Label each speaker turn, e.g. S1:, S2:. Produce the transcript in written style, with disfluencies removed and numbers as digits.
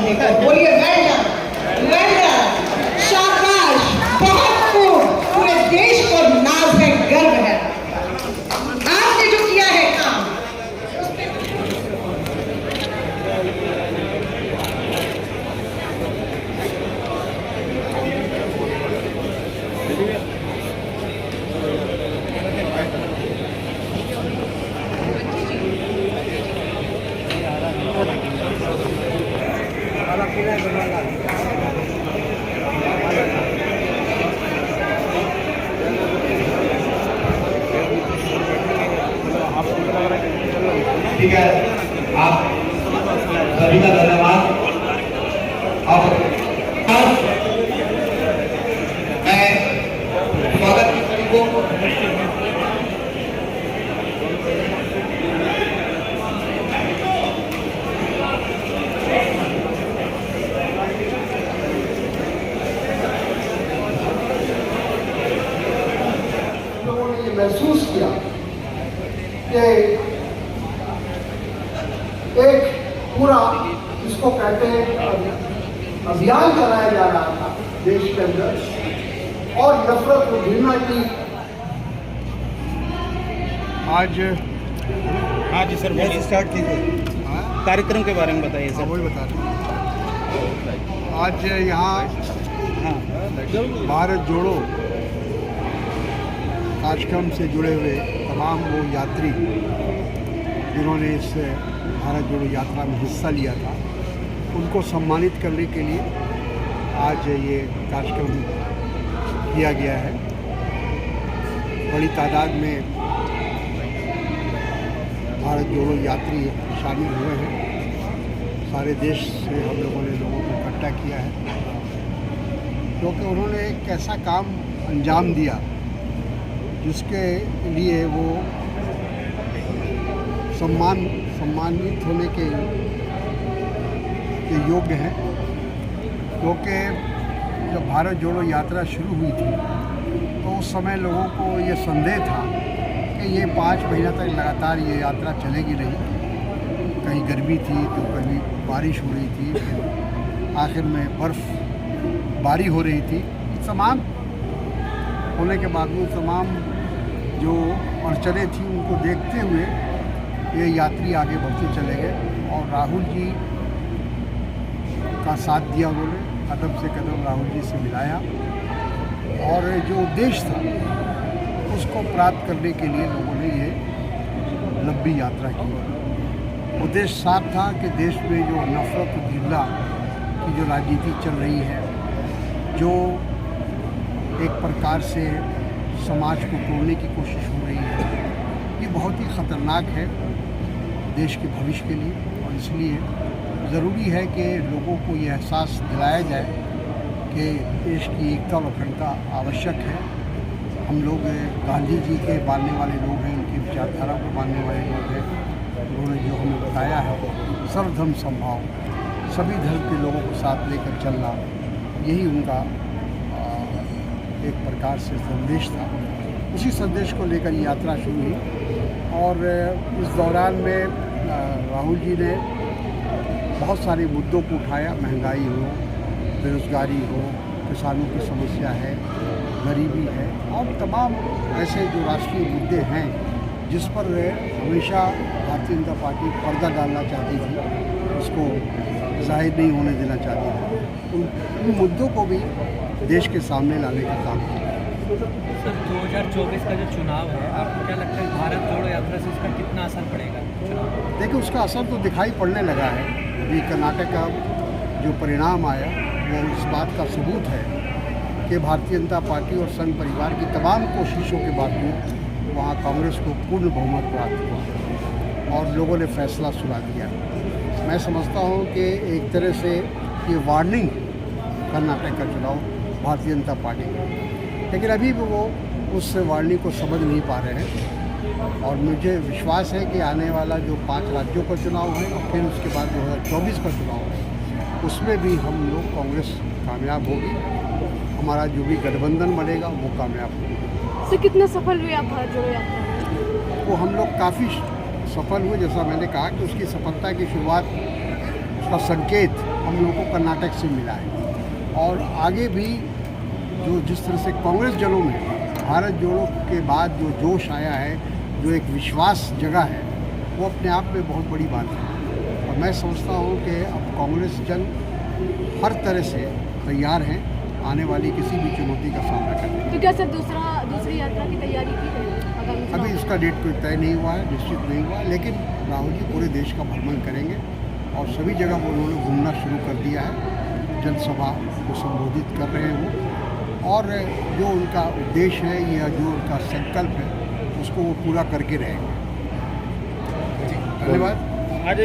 S1: देकर। बोलिए well done, शाबाश, बहुत खूब। पूरे देश को नाज है, गर्व है आपने जो किया है काम।
S2: ठीक है, आप सभी का धन्यवाद। अब मैं स्वागत सभी को
S3: लोगों ने ये महसूस किया कि एक पूरा जिसको कहते हैं अभियान चलाया जा रहा था देश के अंदर और नफरत को घृणा की।
S4: आज
S5: हाँ जी सर, बोलिए।
S4: स्टार्ट कीजिए।
S5: कार्यक्रम के बारे में बताइए सर।
S4: वही बता रहे आज यहाँ
S5: हाँ,
S4: भारत जोड़ो कार्यक्रम से जुड़े हुए तमाम वो यात्री जिन्होंने इस भारत जोड़ो यात्रा में हिस्सा लिया था, उनको सम्मानित करने के लिए आज ये कार्यक्रम किया गया है। बड़ी तादाद में भारत जोड़ो यात्री शामिल हुए हैं। सारे देश से हम लोगों ने लोगों को इकट्ठा किया है, क्योंकि उन्होंने एक ऐसा काम अंजाम दिया जिसके लिए वो सम्मानित होने के योग्य हैं। क्योंकि जब भारत जोड़ो यात्रा शुरू हुई थी तो उस समय लोगों को ये संदेह था कि ये 5 महीना तक लगातार ये यात्रा चलेगी नहीं। कहीं गर्मी थी तो कभी बारिश हो रही थी, फिर आखिर में बर्फ़बारी हो रही थी। तमाम होने के बावजूद तमाम जो अड़चनें थी उनको देखते हुए ये यात्री आगे बढ़ते चले गए और राहुल जी का साथ दिया उन्होंने। कदम से कदम राहुल जी से मिलाया और जो उद्देश्य था उसको प्राप्त करने के लिए लोगों ने ये लंबी यात्रा की। उद्देश्य साफ था कि देश में जो नफरत और घृणा की जो राजनीति चल रही है, जो एक प्रकार से समाज को तोड़ने की कोशिश हो रही है, ये बहुत ही ख़तरनाक है देश के भविष्य के लिए। और इसलिए ज़रूरी है कि लोगों को ये एहसास दिलाया जाए कि देश की एकता और अखंडता आवश्यक है। हम लोग गांधी जी के मानने वाले लोग हैं, उनकी विचारधारा को मानने वाले लोग हैं। उन्होंने जो हमें बताया है सर्वधर्म समभाव, सभी धर्म के लोगों को साथ लेकर चलना, यही उनका एक प्रकार से संदेश था। उसी संदेश को लेकर यात्रा शुरू हुई और इस दौरान में राहुल जी ने बहुत सारे मुद्दों को उठाया। महंगाई हो, बेरोज़गारी हो, किसानों की समस्या है, गरीबी है और तमाम ऐसे जो राष्ट्रीय मुद्दे हैं जिस पर हमेशा भारतीय जनता पार्टी पर्दा डालना चाहती थी, उसको जाहिर नहीं होने देना चाहती थी। उन मुद्दों को भी देश के सामने लाने का काम किया।
S6: सर 2024 का जो चुनाव है, आपको क्या लगता है भारत जोड़ो यात्रा से इसका कितना असर पड़ेगा चुनाव?
S4: देखिए, उसका असर तो दिखाई पड़ने लगा है। अभी कर्नाटक का जो परिणाम आया वो इस बात का सबूत है कि भारतीय जनता पार्टी और संघ परिवार की तमाम कोशिशों के बावजूद वहाँ कांग्रेस को पूर्ण बहुमत प्राप्त हुआ और लोगों ने फैसला सुना दिया। मैं समझता हूँ कि एक तरह से ये वार्निंग कर्नाटक का चुनाव भारतीय जनता पार्टी को, लेकिन अभी भी वो उस वार्निंग को समझ नहीं पा रहे हैं। और मुझे विश्वास है कि आने वाला जो 5 राज्यों का चुनाव है और फिर उसके बाद 2024 का चुनाव है, उसमें भी हम लोग कांग्रेस कामयाब होगी। हमारा जो भी गठबंधन बनेगा वो कामयाब होगा।
S7: सर कितना सफल हुए आप भारत जोड़ो यात्रा?
S4: वो हम लोग काफ़ी सफल हुए। जैसा मैंने कहा कि उसकी सफलता की शुरुआत उसका संकेत हम लोगों को कर्नाटक से मिला है। और आगे भी जो जिस तरह से कांग्रेस जनों में भारत जोड़ो के बाद जो जोश आया है, जो एक विश्वास जगा है, वो अपने आप में बहुत बड़ी बात है। और मैं समझता हूँ कि अब कांग्रेस जन हर तरह से तैयार हैं आने वाली किसी भी चुनौती का सामना करने के लिए।
S7: तो क्या सर दूसरी यात्रा की तैयारी की है आगामी चुनाव?
S4: अभी इसका डेट कोई तय नहीं हुआ है, निश्चित नहीं हुआ है, लेकिन राहुल जी पूरे देश का भ्रमण करेंगे और सभी जगह वो उन्होंने घूमना शुरू कर दिया है, जनसभा को संबोधित कर रहे हैं वो, और जो उनका उद्देश्य है या जो उनका संकल्प है उसको वो पूरा करके रहेंगे। धन्यवाद।
S5: आज